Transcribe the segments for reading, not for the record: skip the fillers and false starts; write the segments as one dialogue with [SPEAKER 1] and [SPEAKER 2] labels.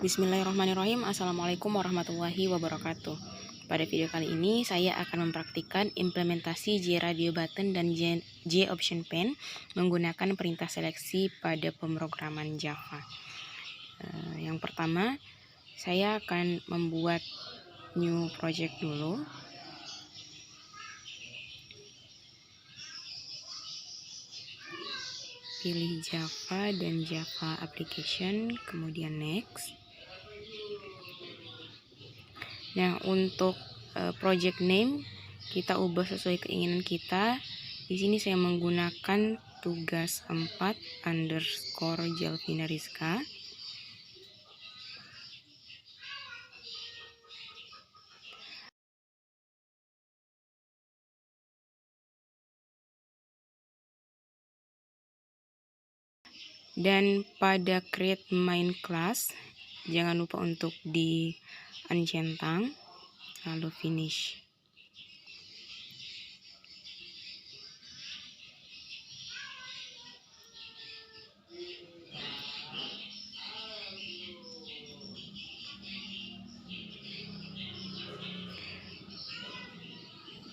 [SPEAKER 1] Bismillahirrahmanirrahim. Assalamualaikum warahmatullahi wabarakatuh. Pada video kali ini saya akan mempraktikkan implementasi J Radio Button dan J Option Pen menggunakan perintah seleksi pada pemrograman Java. Yang pertama, saya akan membuat new project dulu. Pilih Java dan Java Application, kemudian next. Nah, untuk project name kita ubah sesuai keinginan kita. Di sini saya menggunakan tugas 4 underscore Jelvina Rizka. Dan pada create main class jangan lupa untuk di uncentang, lalu finish.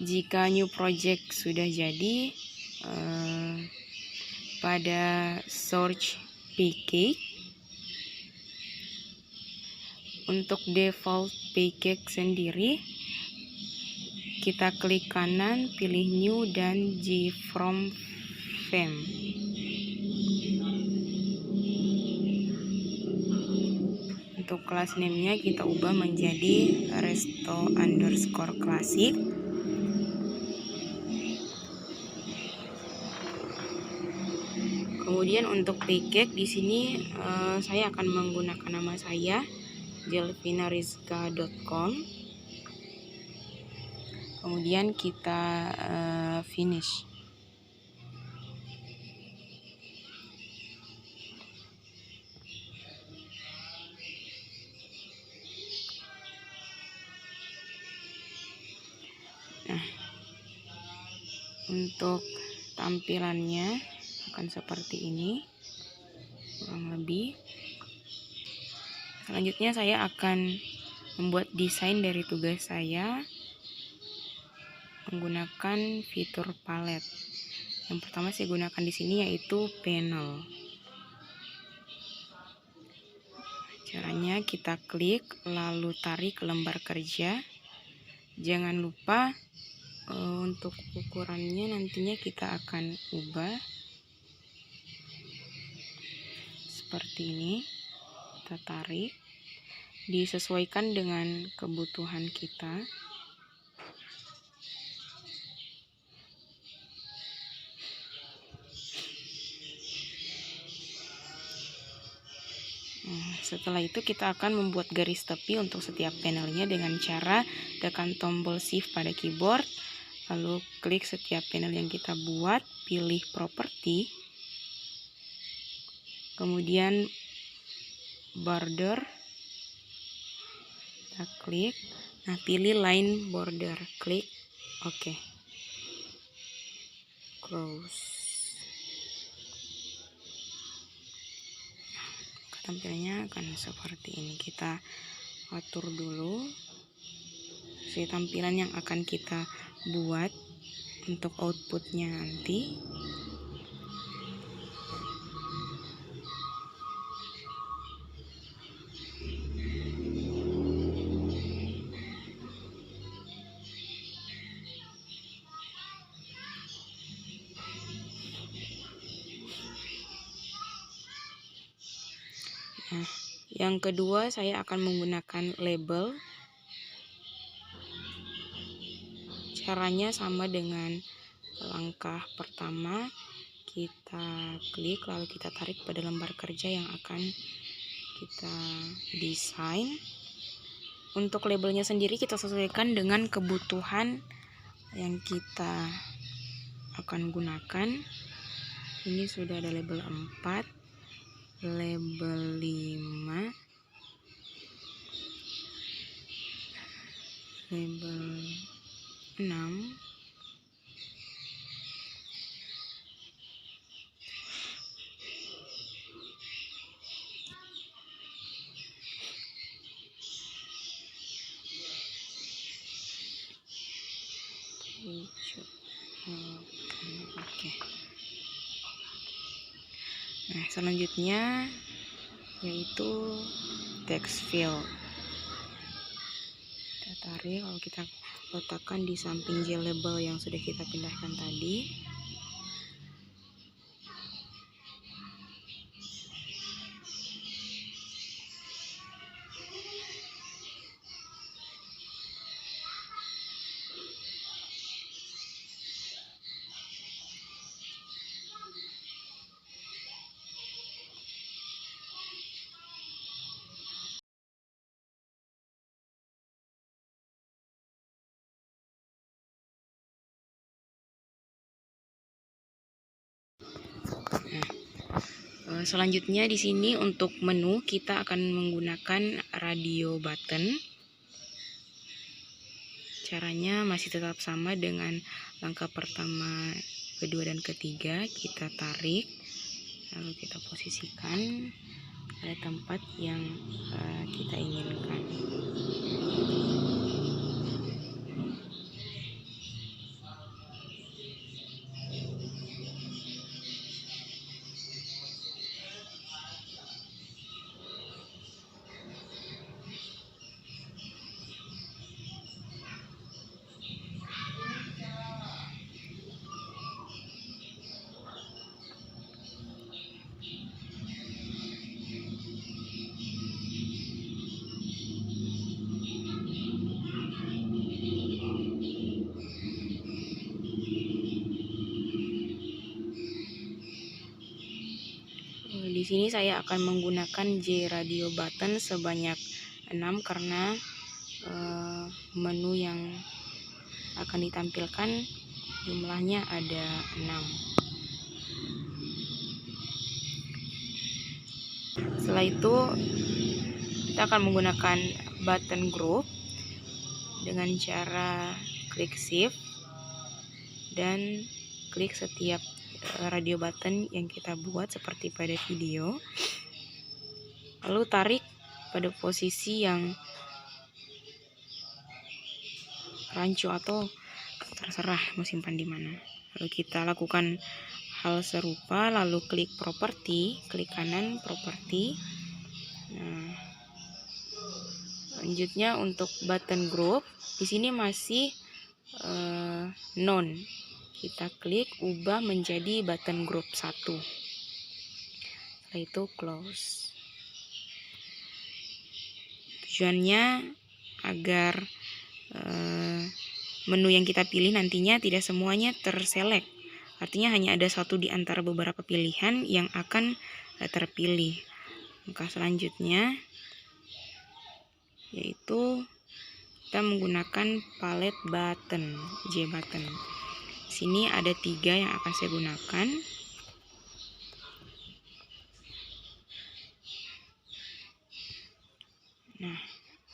[SPEAKER 1] Jika new project sudah jadi, pada search package, untuk default package sendiri kita klik kanan, pilih new dan J from Fem. Untuk class name-nya kita ubah menjadi resto underscore classic. Kemudian untuk package di sini saya akan menggunakan nama saya jelvinarizka.com. Kemudian kita finish. Nah, untuk tampilannya akan seperti ini kurang lebih. Selanjutnya saya akan membuat desain dari tugas saya menggunakan fitur palette. Yang pertama saya gunakan di sini yaitu panel. Caranya kita klik lalu tarik lembar kerja. Jangan lupa untuk ukurannya nantinya kita akan ubah seperti ini. Kita tarik, disesuaikan dengan kebutuhan kita. Setelah itu kita akan membuat garis tepi untuk setiap panelnya dengan cara tekan tombol shift pada keyboard, lalu klik setiap panel yang kita buat, pilih properti, kemudian border, kita klik, nah pilih line border, klik OK, close. Tampilannya akan seperti ini. Kita atur dulu si tampilan yang akan kita buat untuk outputnya nanti. Nah, yang kedua saya akan menggunakan label. Caranya sama dengan langkah pertama, kita klik lalu kita tarik pada lembar kerja yang akan kita desain. Untuk labelnya sendiri kita sesuaikan dengan kebutuhan yang kita akan gunakan. Ini sudah ada label 4, label 5, label 6, Oke. Nah, selanjutnya yaitu text field. Kita tarik, lalu kita letakkan di samping J label yang sudah kita pindahkan tadi. Selanjutnya di sini untuk menu kita akan menggunakan radio button. Caranya masih tetap sama dengan langkah pertama, kedua, dan ketiga. Kita tarik, lalu kita posisikan pada tempat yang kita inginkan. Di sini saya akan menggunakan J radio button sebanyak 6 karena menu yang akan ditampilkan jumlahnya ada 6. Setelah itu kita akan menggunakan button group dengan cara klik shift dan klik setiap radio button yang kita buat seperti pada video, lalu tarik pada posisi yang rancu atau terserah mau simpan di mana. Lalu kita lakukan hal serupa, lalu klik properti, klik kanan properti. Nah, selanjutnya untuk button group di sini masih none. Kita klik ubah menjadi button group 1. Setelah itu close. Tujuannya agar menu yang kita pilih nantinya tidak semuanya terselect. Artinya hanya ada satu di antara beberapa pilihan yang akan terpilih. Langkah selanjutnya yaitu kita menggunakan palette button, J button. Di sini ada 3 yang akan saya gunakan. Nah,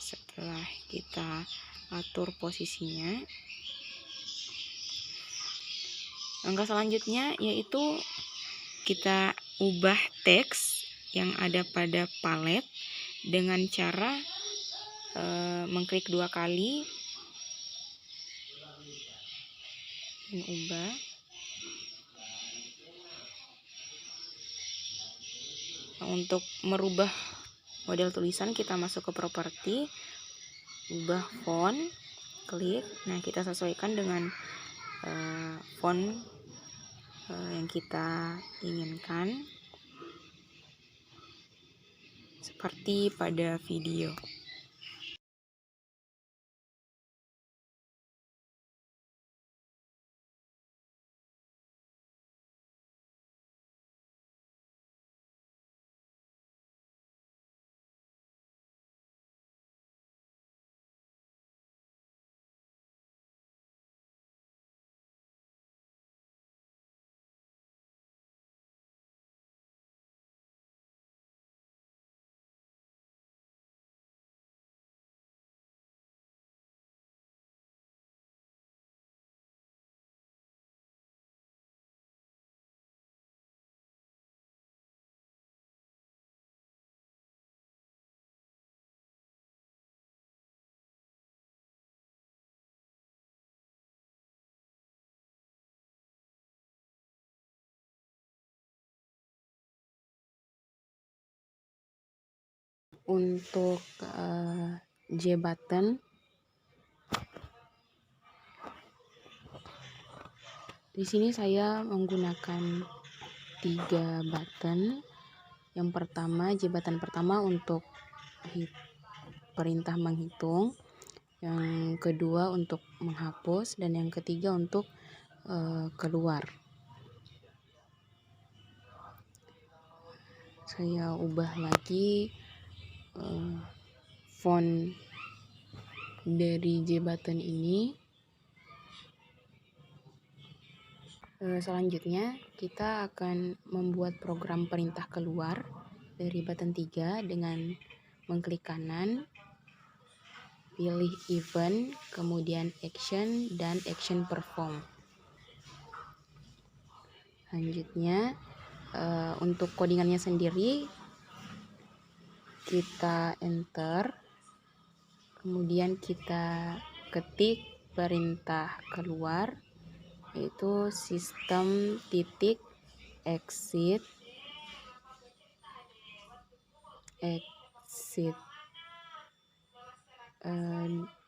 [SPEAKER 1] setelah kita atur posisinya, langkah selanjutnya yaitu kita ubah teks yang ada pada palet dengan cara mengklik 2 kali dan ubah. Nah, untuk merubah model tulisan kita masuk ke properti, ubah font, klik. Nah, kita sesuaikan dengan font yang kita inginkan seperti pada video. Untuk J button, di sini saya menggunakan 3 button. Yang pertama, J button pertama untuk perintah menghitung, yang kedua untuk menghapus, dan yang ketiga untuk keluar. Saya ubah lagi font dari J button ini. Selanjutnya kita akan membuat program perintah keluar dari button 3 dengan mengklik kanan, pilih event, kemudian action dan action perform. Selanjutnya untuk codingannya sendiri kita enter, kemudian kita ketik perintah keluar, yaitu sistem titik exit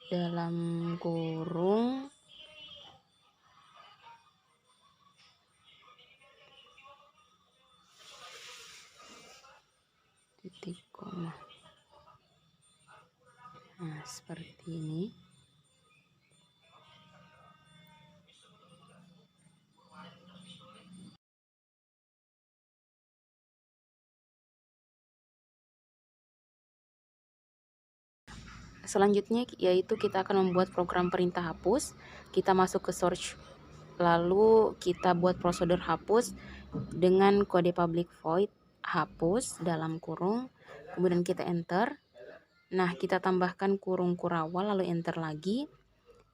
[SPEAKER 1] dalam kurung titik koma. Nah, seperti ini. Selanjutnya yaitu kita akan membuat program perintah hapus. Kita masuk ke search, lalu kita buat prosedur hapus dengan kode public void hapus dalam kurung, kemudian kita enter. Nah, kita tambahkan kurung kurawal lalu enter lagi.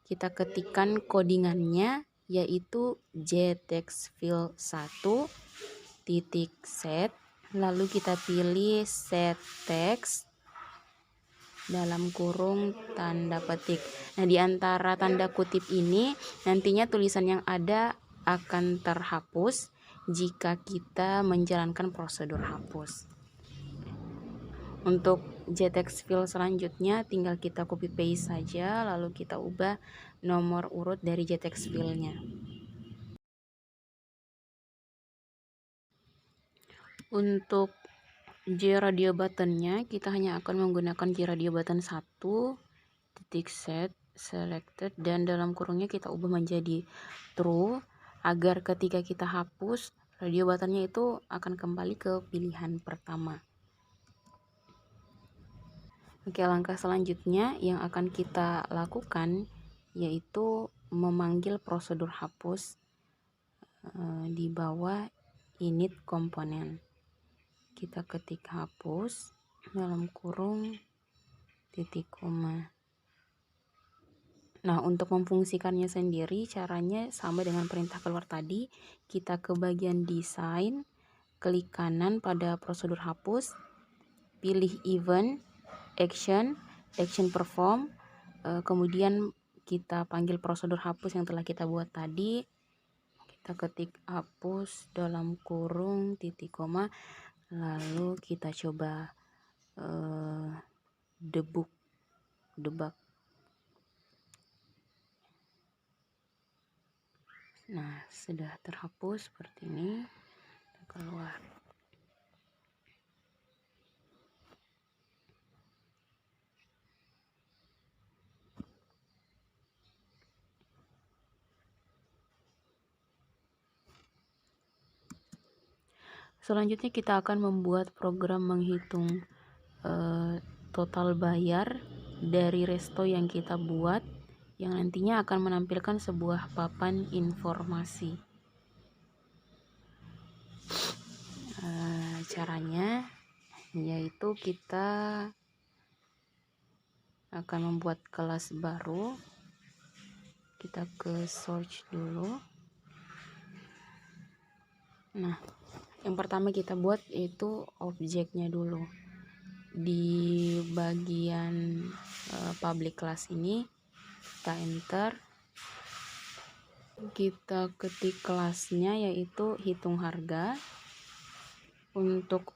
[SPEAKER 1] Kita ketikkan codingannya yaitu jtextfill 1 titik set, lalu kita pilih set text dalam kurung tanda petik. Nah, di antara tanda kutip ini nantinya tulisan yang ada akan terhapus jika kita menjalankan prosedur hapus. Untuk jtextfill selanjutnya tinggal kita copy paste saja, lalu kita ubah nomor urut dari jtextfill-nya. Untuk J radio buttonnya kita hanya akan menggunakan J radio button 1 titik set selected, dan dalam kurungnya kita ubah menjadi true agar ketika kita hapus radio buttonnya itu akan kembali ke pilihan pertama. Oke, langkah selanjutnya yang akan kita lakukan yaitu memanggil prosedur hapus di bawah init komponen. Kita ketik hapus dalam kurung titik koma. Nah, untuk memfungsikannya sendiri caranya sama dengan perintah keluar tadi. Kita ke bagian desain, klik kanan pada prosedur hapus, pilih event, action perform, kemudian kita panggil prosedur hapus yang telah kita buat tadi. Kita ketik hapus dalam kurung titik koma, lalu kita coba debug. Nah, sudah terhapus seperti ini. Kita keluar. Selanjutnya kita akan membuat program menghitung total bayar dari resto yang kita buat, yang nantinya akan menampilkan sebuah papan informasi. Caranya yaitu kita akan membuat kelas baru. Kita ke search dulu. Nah, yang pertama kita buat itu objeknya dulu. Di bagian public class ini kita enter, kita ketik kelasnya yaitu hitung harga. Untuk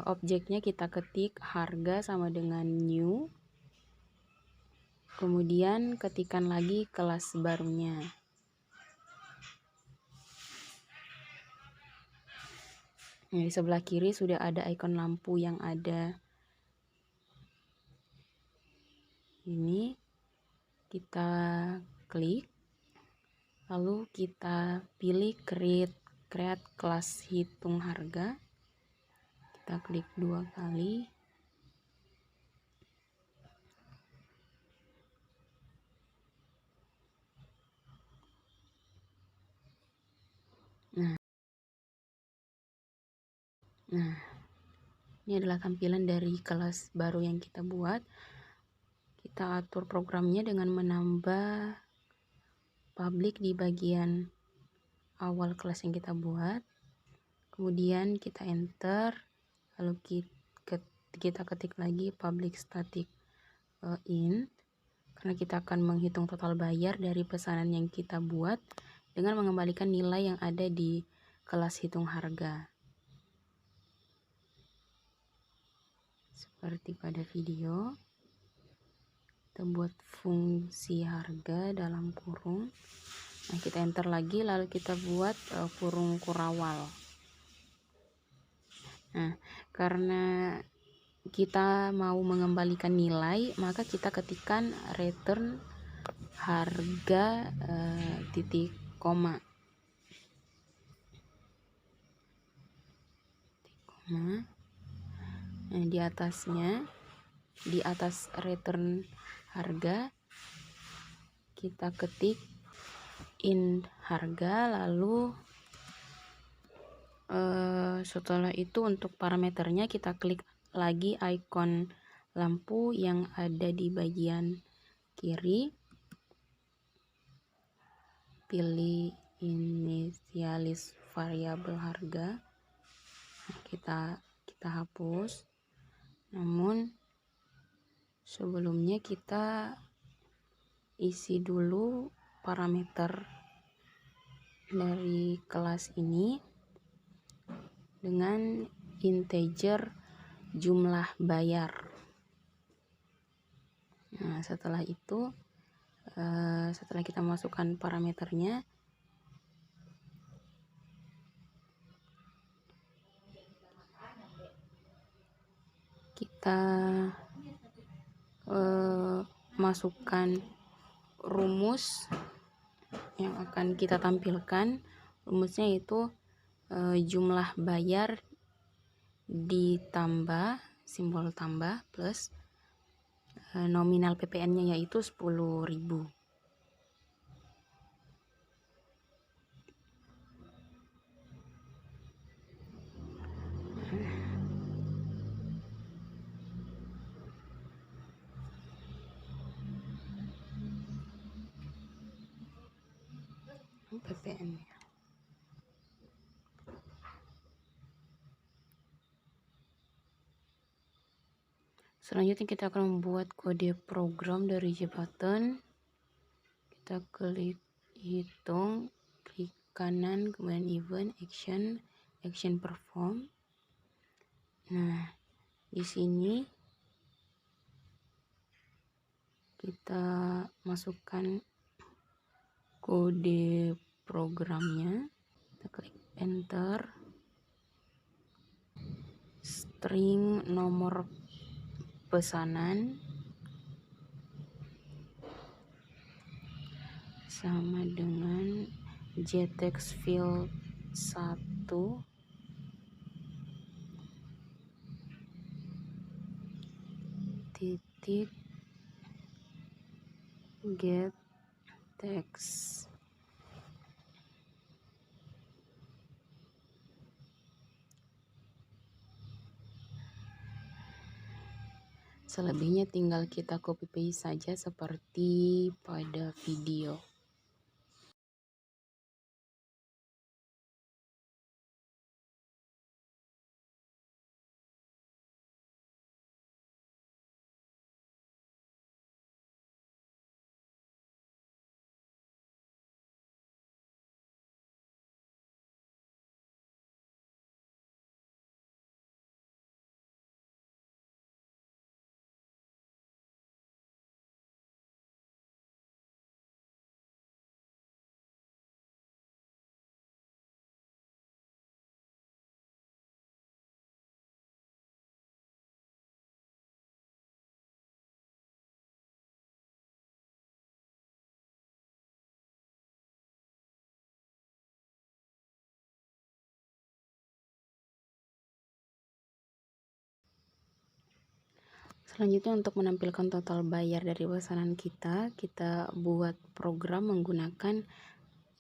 [SPEAKER 1] objeknya kita ketik harga sama dengan new, kemudian ketikkan lagi kelas barunya. Nah, di sebelah kiri sudah ada ikon lampu yang ada ini, kita klik, lalu kita pilih create kelas hitung harga, kita klik 2 kali. Nah, ini adalah tampilan dari kelas baru yang kita buat. Kita atur programnya dengan menambah public di bagian awal kelas yang kita buat. Kemudian kita enter, lalu kita ketik lagi public static in, karena kita akan menghitung total bayar dari pesanan yang kita buat dengan mengembalikan nilai yang ada di kelas hitung harga. Seperti pada video, kita buat fungsi harga dalam kurung. Nah, kita enter lagi, lalu kita buat kurung kurawal. Nah, karena kita mau mengembalikan nilai, maka kita ketikkan return harga titik koma. Nah, di atasnya, di atas return harga, kita ketik in harga, lalu setelah itu untuk parameternya kita klik lagi ikon lampu yang ada di bagian kiri, pilih inisialis variabel harga. Nah, kita hapus. Namun sebelumnya kita isi dulu parameter dari kelas ini dengan integer jumlah bayar. Nah, setelah itu setelah kita masukkan parameternya, kita masukkan rumus yang akan kita tampilkan. Rumusnya itu jumlah bayar ditambah simbol tambah plus nominal PPN-nya yaitu 10.000. PPN-nya. Selanjutnya kita akan membuat kode program dari JButton. Kita klik hitung, klik kanan, kemudian event, action perform. Nah, di sini kita masukkan kode programnya, kita klik enter, string nomor pesanan sama dengan jtext field 1 titik get text. Selebihnya tinggal kita copy paste saja seperti pada video. Selanjutnya untuk menampilkan total bayar dari pesanan kita buat program menggunakan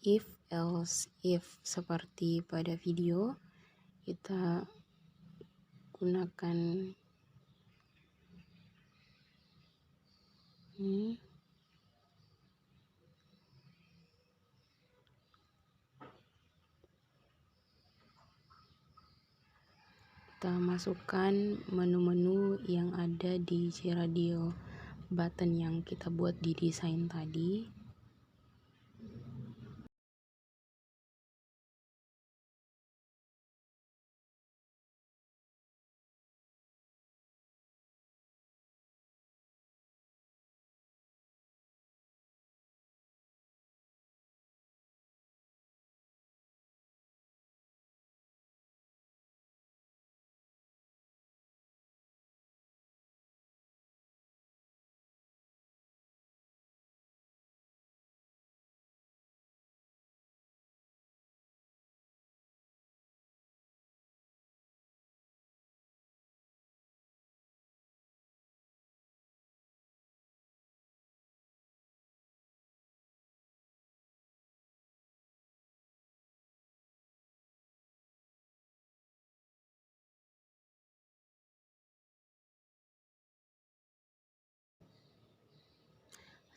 [SPEAKER 1] if else if seperti pada video. Kita gunakan ini. Kita masukkan menu-menu yang ada di JRadio button yang kita buat di desain tadi.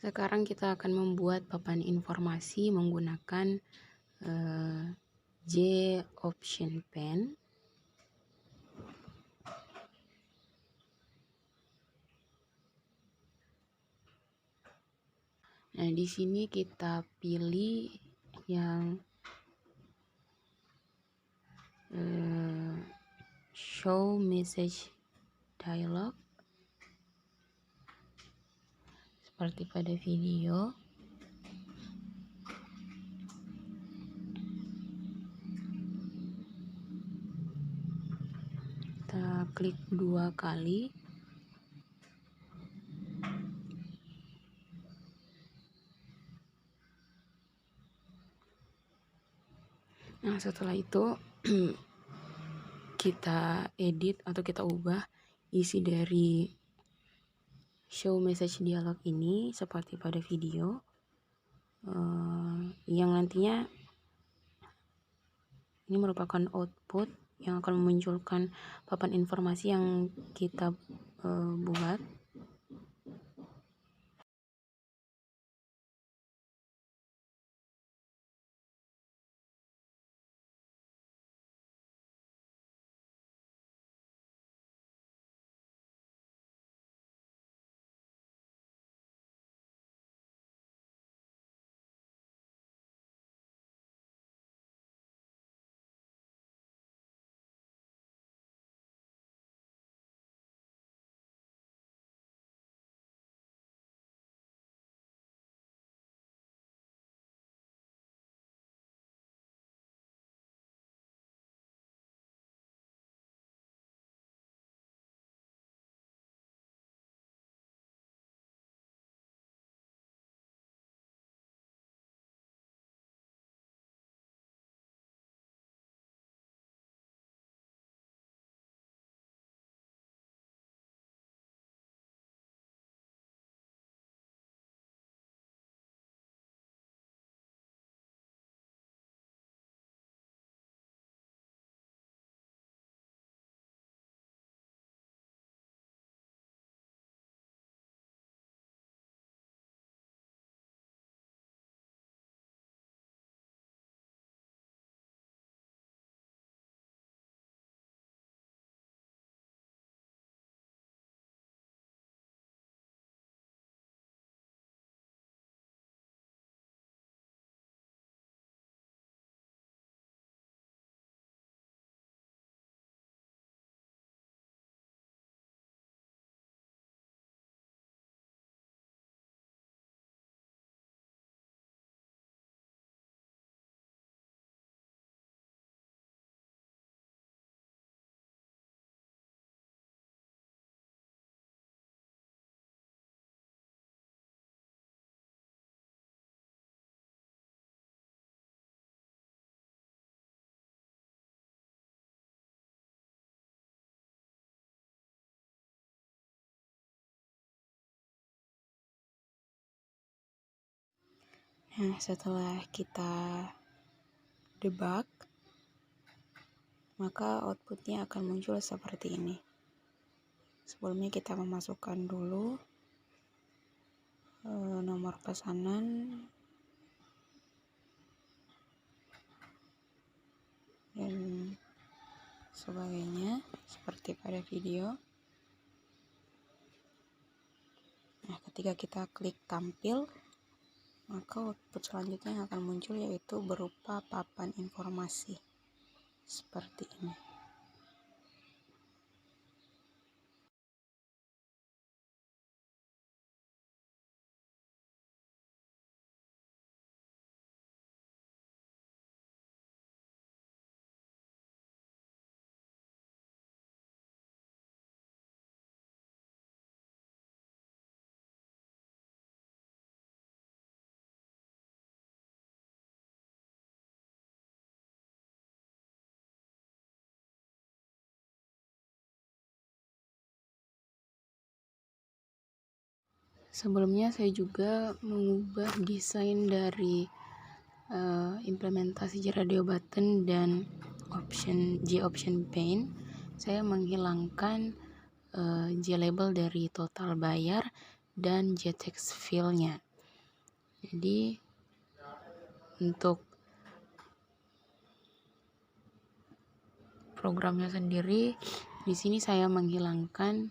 [SPEAKER 1] Sekarang kita akan membuat papan informasi menggunakan J option pen. Nah, di sini kita pilih yang show message dialog seperti pada video. Kita klik 2 kali. Nah, setelah itu kita edit atau kita ubah isi dari show message dialog ini seperti pada video, yang nantinya ini merupakan output yang akan memunculkan papan informasi yang kita buat. Nah, setelah kita debug, maka outputnya akan muncul seperti ini. Sebelumnya kita memasukkan dulu nomor pesanan dan sebagainya seperti pada video. Nah, ketika kita klik tampil, maka output selanjutnya yang akan muncul yaitu berupa papan informasi seperti ini. Sebelumnya saya juga mengubah desain dari implementasi radio button dan J option pane. Saya menghilangkan J label dari total bayar dan J text fill-nya. Jadi untuk programnya sendiri di sini saya menghilangkan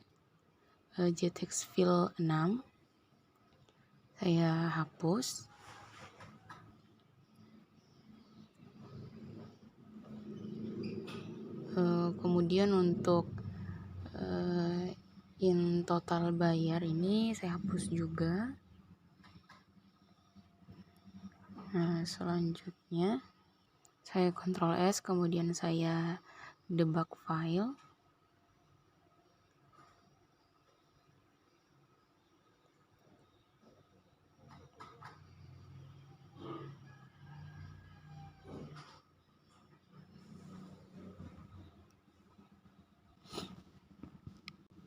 [SPEAKER 1] J text fill 6. Saya hapus. Kemudian untuk in total bayar ini saya hapus juga. Nah, selanjutnya saya Ctrl S, kemudian saya debug file.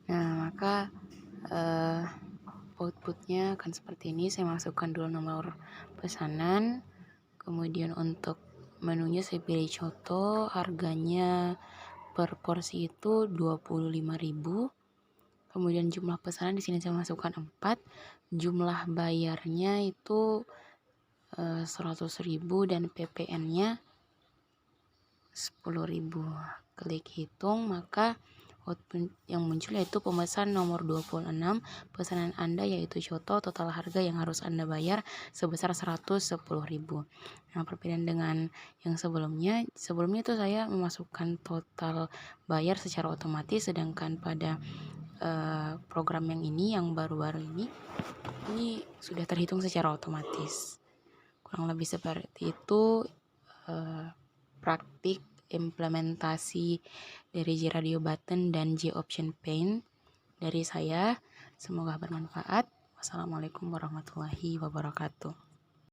[SPEAKER 1] Nah, maka outputnya akan seperti ini. Saya masukkan dulu nomor pesanan, kemudian untuk menunya saya pilih coto, harganya per porsi itu 25.000. Kemudian jumlah pesanan di sini saya masukkan 4, jumlah bayarnya itu 100.000 dan PPN-nya 10.000. Klik hitung, maka output yang muncul yaitu pemesan nomor 26. Pesanan Anda yaitu coto, total harga yang harus Anda bayar sebesar 110.000. Nah, perbedaan dengan yang sebelumnya itu saya memasukkan total bayar secara otomatis, sedangkan pada program yang ini, yang baru-baru ini sudah terhitung secara otomatis. Kurang lebih seperti itu praktik implementasi dari J radio button dan J option pane dari saya. Semoga bermanfaat. Wassalamualaikum warahmatullahi wabarakatuh.